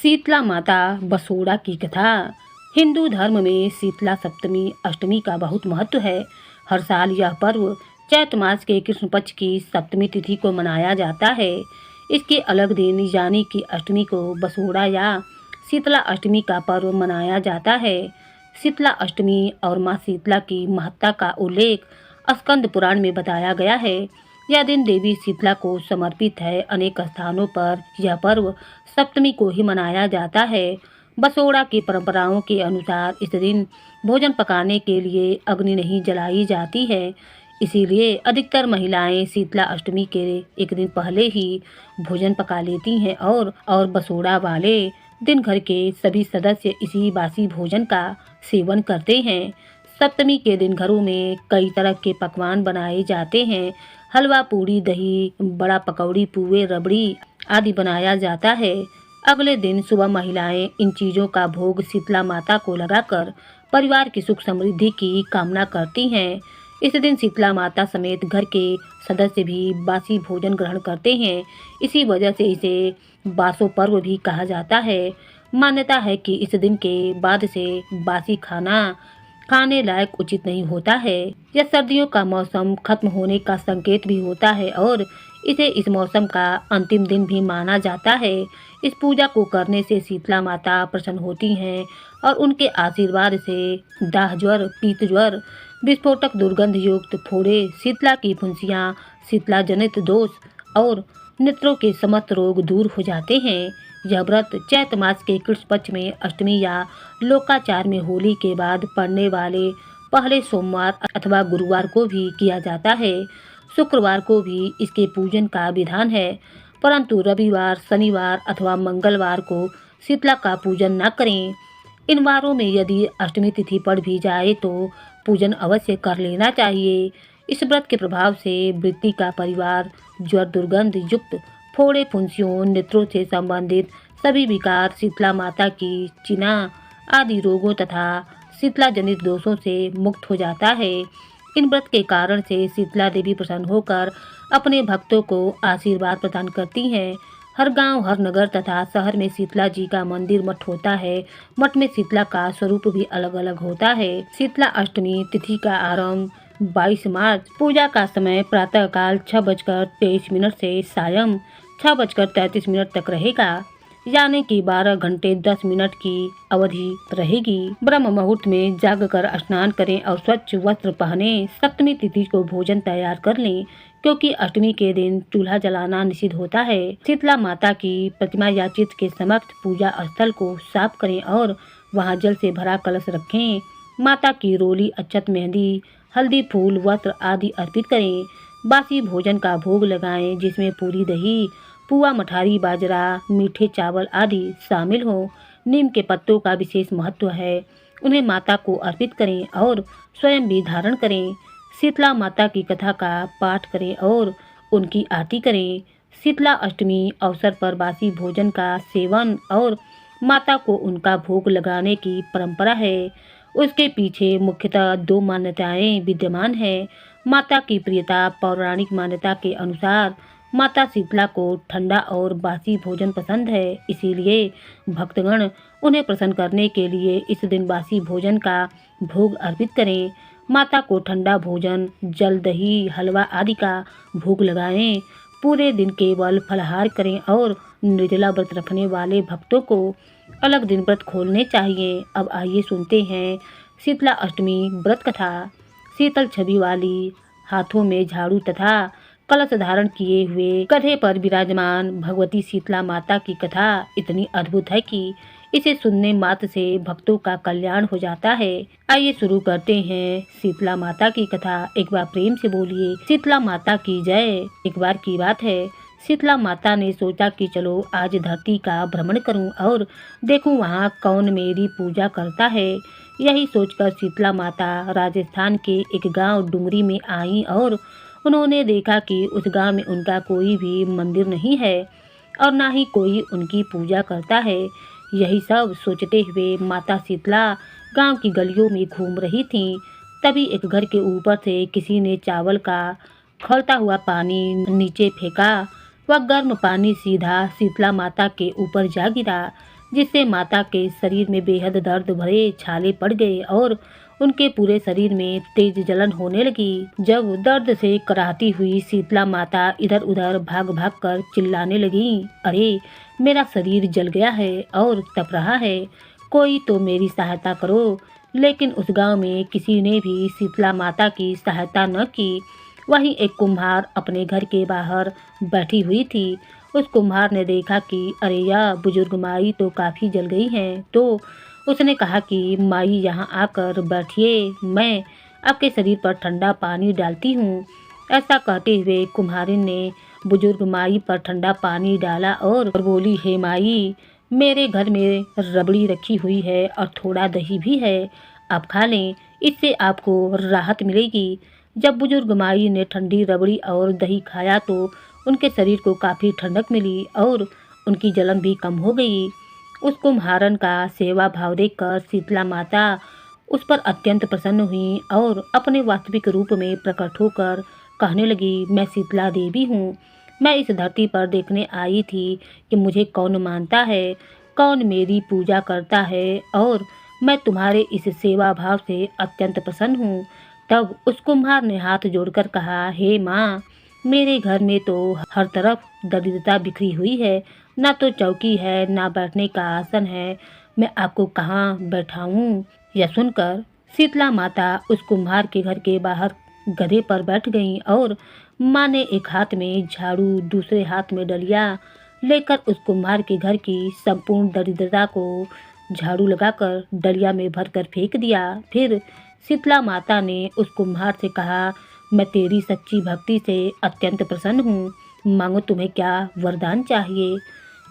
शीतला माता बसोड़ा की कथा। हिंदू धर्म में शीतला सप्तमी अष्टमी का बहुत महत्व है। हर साल यह पर्व चैत्र मास के कृष्ण पक्ष की सप्तमी तिथि को मनाया जाता है। इसके अलग दिन यानी कि अष्टमी को बसोड़ा या शीतला अष्टमी का पर्व मनाया जाता है। शीतला अष्टमी और माँ शीतला की महत्ता का उल्लेख स्कंद पुराण में बताया गया है। यह दिन देवी शीतला को समर्पित है। अनेक स्थानों पर यह पर्व सप्तमी को ही मनाया जाता है। बसोड़ा की परंपराओं के अनुसार इस दिन भोजन पकाने के लिए अग्नि नहीं जलाई जाती है। इसीलिए अधिकतर महिलाएं शीतला अष्टमी के एक दिन पहले ही भोजन पका लेती हैं और बसोड़ा वाले दिन घर के सभी सदस्य इसी बासी भोजन का सेवन करते हैं। सप्तमी के दिन घरों में कई तरह के पकवान बनाए जाते हैं। हलवा, पूड़ी, दही, बड़ा, पकौड़ी, पुए, रबड़ी आदि बनाया जाता है। अगले दिन सुबह महिलाएं इन चीज़ों का भोग शीतला माता को लगाकर परिवार की सुख समृद्धि की कामना करती हैं। इस दिन शीतला माता समेत घर के सदस्य भी बासी भोजन ग्रहण करते हैं। इसी वजह से इसे बासो पर्व भी कहा जाता है। मान्यता है कि इस दिन के बाद से बासी खाना खाने लायक उचित नहीं होता है। यह सर्दियों का मौसम खत्म होने का संकेत भी होता है और इसे इस मौसम का अंतिम दिन भी माना जाता है। इस पूजा को करने से शीतला माता प्रसन्न होती हैं और उनके आशीर्वाद से दाह ज्वर, पीत ज्वर, विस्फोटक दुर्गंध युक्त फोड़े, शीतला की फुंसियाँ, शीतला जनित दोष और नेत्रों के समस्त रोग दूर हो जाते हैं। यह व्रत चैत्र मास के कृष्ण पक्ष में अष्टमी या लोकाचार में होली के बाद पड़ने वाले पहले सोमवार अथवा गुरुवार को भी किया जाता है। शुक्रवार को भी इसके पूजन का विधान है, परंतु रविवार, शनिवार अथवा मंगलवार को शीतला का पूजन न करें। इन वारों में यदि अष्टमी तिथि पड़ भी जाए तो पूजन अवश्य कर लेना चाहिए। इस व्रत के प्रभाव से वृत्ति का परिवार, ज्वर, दुर्गंध युक्त फोड़े, फुंसियों, नेत्रों से संबंधित सभी विकार, शीतला माता की चिना आदि रोगों तथा शीतला जनित दोषों से मुक्त हो जाता है। इन व्रत के कारण से शीतला देवी प्रसन्न होकर अपने भक्तों को आशीर्वाद प्रदान करती हैं। हर गांव, हर नगर तथा शहर में शीतला जी का मंदिर, मठ होता है। मठ में शीतला का स्वरूप भी अलग अलग होता है। शीतला अष्टमी तिथि का आरंभ 22 मार्च। पूजा का समय प्रातःकाल 6:23 से सायं 6:33 तक रहेगा, यानी कि 12 घंटे 10 मिनट की अवधि रहेगी। ब्रह्म मुहूर्त में जागकर स्नान करें और स्वच्छ वस्त्र पहने। सप्तमी तिथि को भोजन तैयार कर लें, क्योंकि अष्टमी के दिन चूल्हा जलाना निषिद्ध होता है। शीतला माता की प्रतिमा या चित्र के समक्ष पूजा स्थल को साफ करें और वहां जल से भरा कलश रखें। माता की रोली, अक्षत, मेहंदी, हल्दी, फूल, वस्त्र आदि अर्पित करें। बासी भोजन का भोग लगाएं, जिसमें पूरी, दही, पुआ, मठारी, बाजरा, मीठे चावल आदि शामिल हो। नीम के पत्तों का विशेष महत्व है, उन्हें माता को अर्पित करें और स्वयं भी धारण करें। शीतला माता की कथा का पाठ करें और उनकी आरती करें। शीतला अष्टमी अवसर पर बासी भोजन का सेवन और माता को उनका भोग लगाने की परंपरा है। उसके पीछे मुख्यतः 2 मान्यताएं विद्यमान हैं। माता की प्रियता। पौराणिक मान्यता के अनुसार माता शीतला को ठंडा और बासी भोजन पसंद है, इसीलिए भक्तगण उन्हें प्रसन्न करने के लिए इस दिन बासी भोजन का भोग अर्पित करें। माता को ठंडा भोजन, जल, दही, हलवा आदि का भोग लगाएं। पूरे दिन केवल फलाहार करें और निर्जला व्रत रखने वाले भक्तों को अलग दिन व्रत खोलने चाहिए। अब आइए सुनते हैं शीतला अष्टमी व्रत कथा। शीतल छवि वाली, हाथों में झाड़ू तथा कलश धारण किए हुए गधे पर विराजमान भगवती शीतला माता की कथा इतनी अद्भुत है कि इसे सुनने मात्र से भक्तों का कल्याण हो जाता है। आइए शुरू करते हैं शीतला माता की कथा। एक बार प्रेम से बोलिए शीतला माता की जय। एक बार की बात है, शीतला माता ने सोचा कि चलो आज धरती का भ्रमण करूं और देखूं वहां कौन मेरी पूजा करता है। यही सोचकर शीतला माता राजस्थान के एक गांव डुंगरी में आई और उन्होंने देखा कि उस गांव में उनका कोई भी मंदिर नहीं है और ना ही कोई उनकी पूजा करता है। यही सब सोचते हुए माता शीतला गांव की गलियों में घूम रही थीं। तभी एक घर के ऊपर से किसी ने चावल का खौलता हुआ पानी नीचे फेंका। वह गर्म पानी सीधा शीतला माता के ऊपर जा गिरा। जिससे माता के शरीर में बेहद दर्द भरे छाले पड़ गए और उनके पूरे शरीर में तेज जलन होने लगी। जब दर्द से कराहती हुई शीतला माता इधर उधर भाग भाग कर चिल्लाने लगी, अरे मेरा शरीर जल गया है और तप रहा है, कोई तो मेरी सहायता करो। लेकिन उस गांव में किसी ने भी शीतला माता की सहायता न की। वहीं एक कुम्हार अपने घर के बाहर बैठी हुई थी। उस कुम्हार ने देखा कि अरे यह बुजुर्ग माई तो काफ़ी जल गई हैं, तो उसने कहा कि माई यहाँ आकर बैठिए, मैं आपके शरीर पर ठंडा पानी डालती हूँ। ऐसा कहते हुए कुम्हारिन ने बुजुर्ग माई पर ठंडा पानी डाला और बोली, हे माई, मेरे घर में रबड़ी रखी हुई है और थोड़ा दही भी है, आप खा लें, इससे आपको राहत मिलेगी। जब बुजुर्ग माई ने ठंडी रबड़ी और दही खाया तो उनके शरीर को काफ़ी ठंडक मिली और उनकी जलन भी कम हो गई। उस कुम्हारन का सेवा भाव देखकर शीतला माता उस पर अत्यंत प्रसन्न हुई और अपने वास्तविक रूप में प्रकट होकर कहने लगी, मैं शीतला देवी हूँ। मैं इस धरती पर देखने आई थी कि मुझे कौन मानता है, कौन मेरी पूजा करता है, और मैं तुम्हारे इस सेवा भाव से अत्यंत प्रसन्न हूँ। तब उस कुम्हार ने हाथ जोड़कर कहा, हे माँ, मेरे घर में तो हर तरफ दरिद्रता बिखरी हुई है, ना तो चौकी है, ना बैठने का आसन है, मैं आपको कहाँ बैठाऊँ। यह सुनकर शीतला माता उस कुम्हार के घर के बाहर गधे पर बैठ गईं और माँ ने एक हाथ में झाड़ू, दूसरे हाथ में डलिया लेकर उस कुम्हार के घर की संपूर्ण दरिद्रता को झाड़ू लगाकर डलिया में भरकर फेंक दिया। फिर शीतला माता ने उस कुम्हार से कहा, मैं तेरी सच्ची भक्ति से अत्यंत प्रसन्न हूँ, मांगो तुम्हें क्या वरदान चाहिए।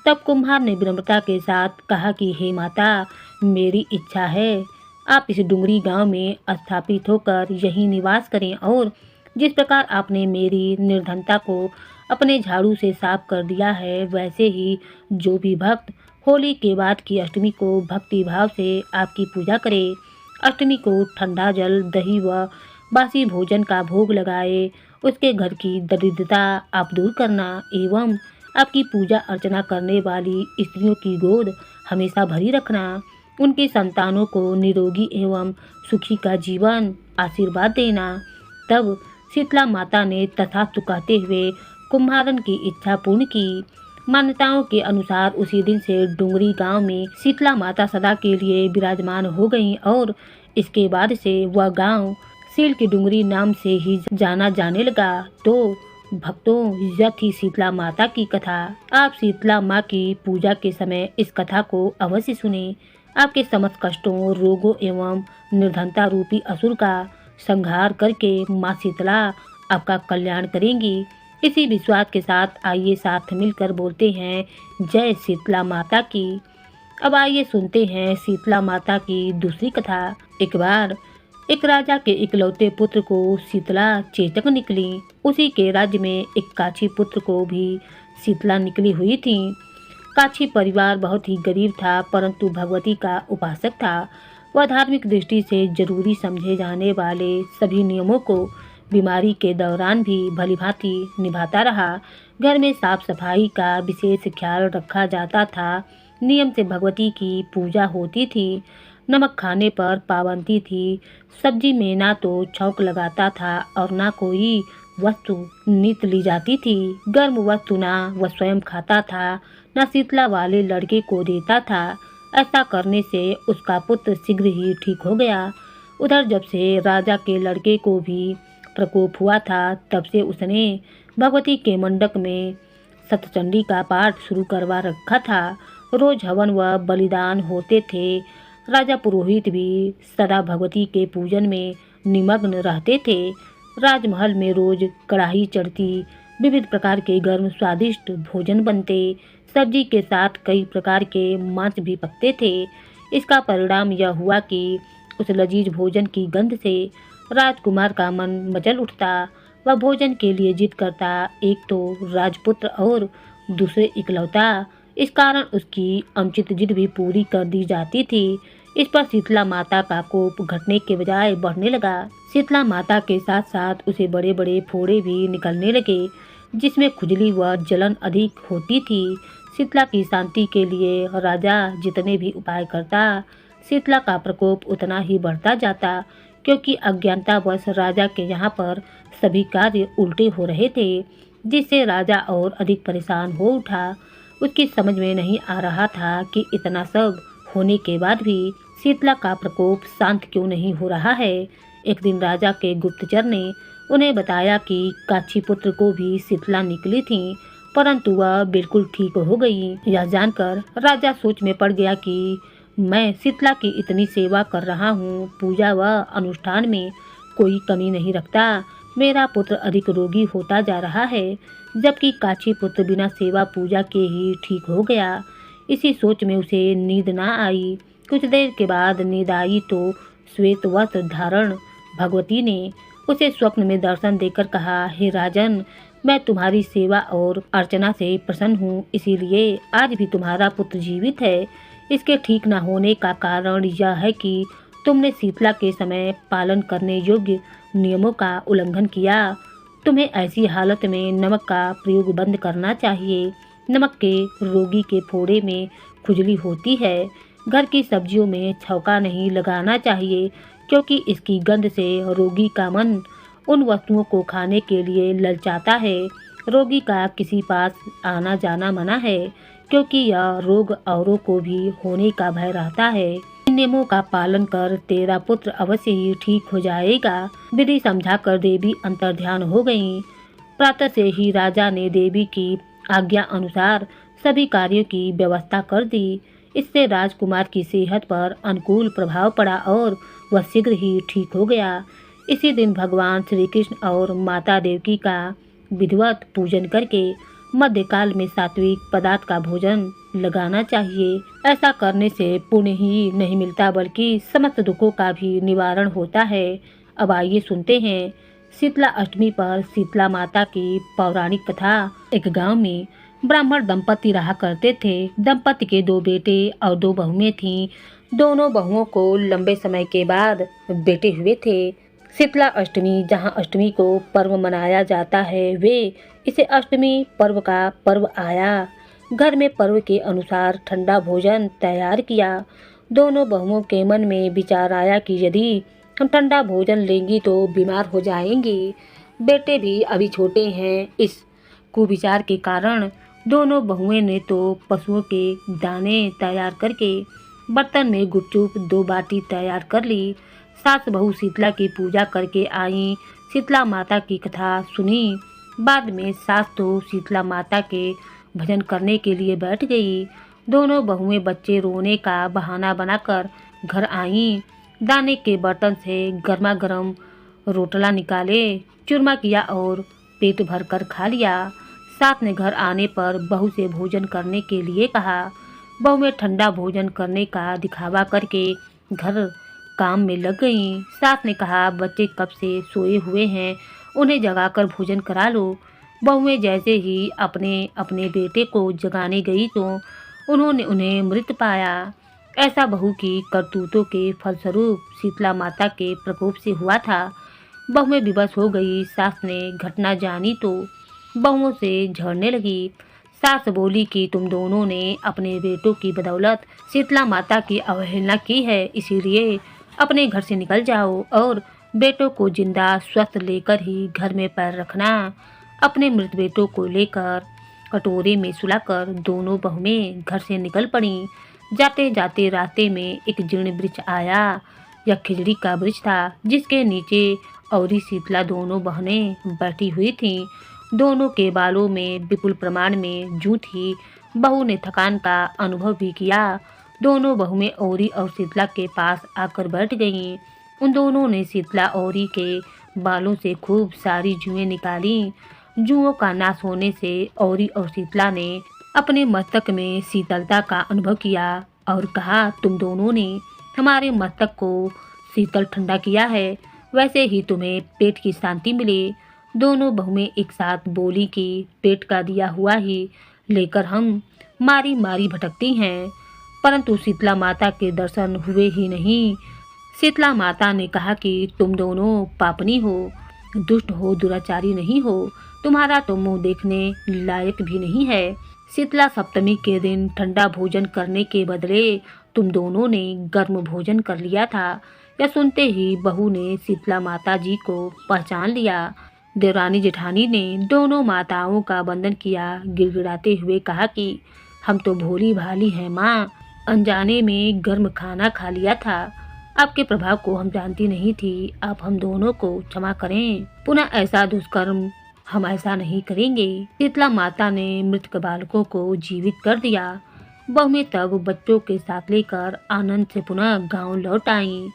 तब कुम्हार ने विनम्रता के साथ कहा कि हे माता, मेरी इच्छा है आप इस डुंगरी गांव में स्थापित होकर यहीं निवास करें और जिस प्रकार आपने मेरी निर्धनता को अपने झाड़ू से साफ कर दिया है, वैसे ही जो भी भक्त होली के बाद की अष्टमी को भक्ति भाव से आपकी पूजा करे, अष्टमी को ठंडा जल, दही व बासी भोजन का भोग लगाए, उसके घर की दरिद्रता आप दूर करना एवं आपकी पूजा अर्चना करने वाली स्त्रियों की गोद हमेशा भरी रखना, उनकी संतानों को निरोगी एवं सुखी का जीवन आशीर्वाद देना। तब शीतला माता ने तथास्तु कहते हुए कुम्हारन की इच्छा पूर्ण की। मान्यताओं के अनुसार उसी दिन से डुंगरी गांव में शीतला माता सदा के लिए विराजमान हो गईं और इसके बाद से वह गांव सील की डुंगरी नाम से ही जाना जाने लगा। तो भक्तों, यह थी शीतला माता की कथा। आप शीतला माँ की पूजा के समय इस कथा को अवश्य सुने। आपके समस्त कष्टों, रोगों एवं निर्धनता रूपी असुर का संहार करके माँ शीतला आपका कल्याण करेंगी। इसी विश्वास के साथ आइए साथ मिलकर बोलते हैं जय शीतला माता की। अब आइए सुनते हैं शीतला माता की दूसरी कथा। एक बार एक राजा के इकलौते पुत्र को शीतला चेचक निकली। उसी के राज्य में एक काछी पुत्र को भी शीतला निकली हुई थी। काछी परिवार बहुत ही गरीब था, परंतु भगवती का उपासक था। वह धार्मिक दृष्टि से जरूरी समझे जाने वाले सभी नियमों को बीमारी के दौरान भी भलीभांति निभाता रहा। घर में साफ सफाई का विशेष ख्याल रखा जाता था। नियम से भगवती की पूजा होती थी। नमक खाने पर पाबंदी थी। सब्जी में ना तो छौंक लगाता था और ना कोई वस्तु नीत ली जाती थी। गर्म वस्तु ना वह स्वयं खाता था, न शीतला वाले लड़के को देता था। ऐसा करने से उसका पुत्र शीघ्र ही ठीक हो गया। उधर जब से राजा के लड़के को भी प्रकोप हुआ था, तब से उसने भगवती के मंडप में सतचंडी का पाठ शुरू करवा रखा था। रोज हवन व बलिदान होते थे। राजा पुरोहित भी सदा भगवती के पूजन में निमग्न रहते थे। राजमहल में रोज कढ़ाई चढ़ती, विविध प्रकार के गर्म स्वादिष्ट भोजन बनते, सब्जी के साथ कई प्रकार के मांस भी पकते थे। इसका परिणाम यह हुआ कि उस लजीज भोजन की गंध से राजकुमार का मन मचल उठता। वह भोजन के लिए जिद करता, एक तो राजपुत्र और दूसरे इकलौता। इस कारण उसकी अनुचित जिद भी पूरी कर दी जाती थी। इस पर शीतला माता का कोप घटने के बजाय बढ़ने लगा। शीतला माता के साथ साथ उसे बड़े बड़े फोड़े भी निकलने लगे, जिसमें खुजली व जलन अधिक होती थी। शीतला की शांति के लिए राजा जितने भी उपाय करता, शीतला का प्रकोप उतना ही बढ़ता जाता, क्योंकि अज्ञानतावश राजा के यहाँ पर सभी कार्य उल्टे हो रहे थे, जिससे राजा और अधिक परेशान हो उठा। उसकी समझ में नहीं आ रहा था कि इतना सब होने के बाद भी शीतला का प्रकोप शांत क्यों नहीं हो रहा है। एक दिन राजा के गुप्तचर ने उन्हें बताया कि काछी पुत्र को भी शीतला निकली थी, परंतु वह बिल्कुल ठीक हो गई। यह जानकर राजा सोच में पड़ गया कि मैं शीतला की इतनी सेवा कर रहा हूँ, पूजा व अनुष्ठान में कोई कमी नहीं रखता, मेरा पुत्र अधिक रोगी होता जा रहा है, जबकि काछी पुत्र बिना सेवा पूजा के ही ठीक हो गया। इसी सोच में उसे नींद ना आई। कुछ देर के बाद नींद आई तो श्वेत वस्त्र धारण भगवती ने उसे स्वप्न में दर्शन देकर कहा, हे राजन, मैं तुम्हारी सेवा और अर्चना से प्रसन्न हूँ, इसीलिए आज भी तुम्हारा पुत्र जीवित है। इसके ठीक न होने का कारण यह है कि तुमने शीतला के समय पालन करने योग्य नियमों का उल्लंघन किया। तुम्हें ऐसी हालत में नमक का प्रयोग बंद करना चाहिए। नमक के रोगी के फोड़े में खुजली होती है। घर की सब्जियों में छौंका नहीं लगाना चाहिए, क्योंकि इसकी गंध से रोगी का मन उन वस्तुओं को खाने के लिए ललचाता है। रोगी का किसी पास आना जाना मना है, क्योंकि यह रोग औरों को भी होने का भय रहता है। इन नियमों का पालन कर तेरा पुत्र अवश्य ही ठीक हो जाएगा। विधि समझाकर देवी अंतर्ध्यान हो गईं। प्रातः से ही राजा ने देवी की आज्ञा अनुसार सभी कार्यों की व्यवस्था कर दी। इससे राजकुमार की सेहत पर अनुकूल प्रभाव पड़ा और वह शीघ्र ही ठीक हो गया। इसी दिन भगवान श्री कृष्ण और माता देवकी का विधिवत पूजन करके मध्यकाल में सात्विक पदार्थ का भोजन लगाना चाहिए। ऐसा करने से पुण्य ही नहीं मिलता, बल्कि समस्त दुखों का भी निवारण होता है। अब आइए सुनते हैं शीतला अष्टमी पर शीतला माता की पौराणिक कथा। एक गांव में ब्राह्मण दंपति रहा करते थे। दंपति के 2 बेटे और 2 बहुएं थीं। दोनों बहुओं को लंबे समय के बाद बेटे हुए थे। शीतला अष्टमी, जहां अष्टमी को पर्व मनाया जाता है, वे इसे अष्टमी पर्व का पर्व आया। घर में पर्व के अनुसार ठंडा भोजन तैयार किया। दोनों बहुओं के मन में विचार आया कि यदि हम ठंडा भोजन लेंगी तो बीमार हो जाएंगी। बेटे भी अभी छोटे हैं। इस कुविचार के कारण दोनों बहुएं ने तो पशुओं के दाने तैयार करके बर्तन में गुपचुप 2 बाटी तैयार कर ली। सास बहू शीतला की पूजा करके आई। शीतला माता की कथा सुनी। बाद में सास तो शीतला माता के भजन करने के लिए बैठ गई। दोनों बहुएं बच्चे रोने का बहाना बनाकर घर आईं। दाने के बर्तन से गर्मा गर्म रोटला निकाले, चूरमा किया और पेट भर कर खा लिया। सास ने घर आने पर बहू से भोजन करने के लिए कहा। बहू में ठंडा भोजन करने का दिखावा करके घर काम में लग गईं। सास ने कहा, बच्चे कब से सोए हुए हैं, उन्हें जगाकर भोजन करा लो। बहुएं जैसे ही अपने अपने बेटे को जगाने गई तो उन्होंने उन्हें मृत पाया। ऐसा बहू की करतूतों के फलस्वरूप शीतला माता के प्रकोप से हुआ था। बहुएं विवश हो गई। सास ने घटना जानी तो बहुओं से झड़ने लगी। सास बोली कि तुम दोनों ने अपने बेटों की बदौलत शीतला माता की अवहेलना की है, इसीलिए अपने घर से निकल जाओ और बेटों को जिंदा स्वस्थ लेकर ही घर में पैर रखना। अपने मृत बेटों को लेकर कटोरे में सुलाकर दोनों बहुएं घर से निकल पड़ी। जाते जाते रास्ते में एक जीर्ण वृक्ष आया। यह खिजड़ी का वृक्ष था, जिसके नीचे औरी शीतला दोनों बहनें बैठी हुई थीं। दोनों के बालों में विपुल प्रमाण में जूं थी। बहू ने थकान का अनुभव भी किया। दोनों बहुएं औरी और शीतला के पास आकर बैठ गईं। उन दोनों ने शीतला औरी के बालों से खूब सारी जुएं निकाली। जुओं का नाश होने से औरी और शीतला ने अपने मस्तक में शीतलता का अनुभव किया और कहा, तुम दोनों ने हमारे मस्तक को शीतल ठंडा किया है, वैसे ही तुम्हें पेट की शांति मिले। दोनों बहुएं एक साथ बोली कि पेट का दिया हुआ ही लेकर हम मारी मारी भटकती हैं, परंतु शीतला माता के दर्शन हुए ही नहीं। शीतला माता ने कहा कि तुम दोनों पापनी हो, दुष्ट हो, दुराचारी नहीं हो, तुम्हारा तो मुंह देखने लायक भी नहीं है। शीतला सप्तमी के दिन ठंडा भोजन करने के बदले तुम दोनों ने गर्म भोजन कर लिया था। यह सुनते ही बहू ने शीतला माता जी को पहचान लिया। देवरानी जेठानी ने दोनों माताओं का वंदन किया, गिड़गिड़ाते हुए कहा कि हम तो भोली भाली हैं माँ, अनजाने में गर्म खाना खा लिया था। आपके प्रभाव को हम जानती नहीं थी। आप हम दोनों को क्षमा करें। पुनः ऐसा दुष्कर्म हम ऐसा नहीं करेंगे। शीतला माता ने मृतक बालकों को जीवित कर दिया। बहुएं तब बच्चों के साथ लेकर आनंद से पुनः गांव लौट आईं।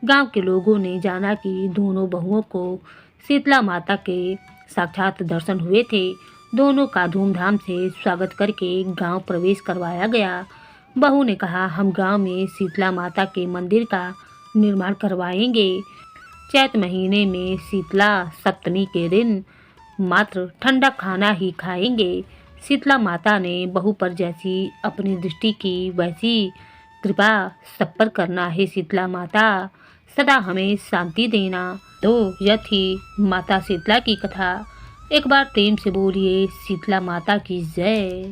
गांव के लोगों ने जाना कि दोनों बहुओं को शीतला माता के साक्षात दर्शन हुए थे। दोनों का धूमधाम से स्वागत करके गांव प्रवेश करवाया गया। बहू ने कहा, हम गांव में शीतला माता के मंदिर का निर्माण करवाएंगे। चैत महीने में शीतला सप्तमी के दिन मात्र ठंडा खाना ही खाएंगे। शीतला माता ने बहू पर जैसी अपनी दृष्टि की वैसी कृपा सब पर करना है। शीतला माता सदा हमें शांति देना। तो यह थी माता शीतला की कथा। एक बार प्रेम से बोलिए शीतला माता की जय।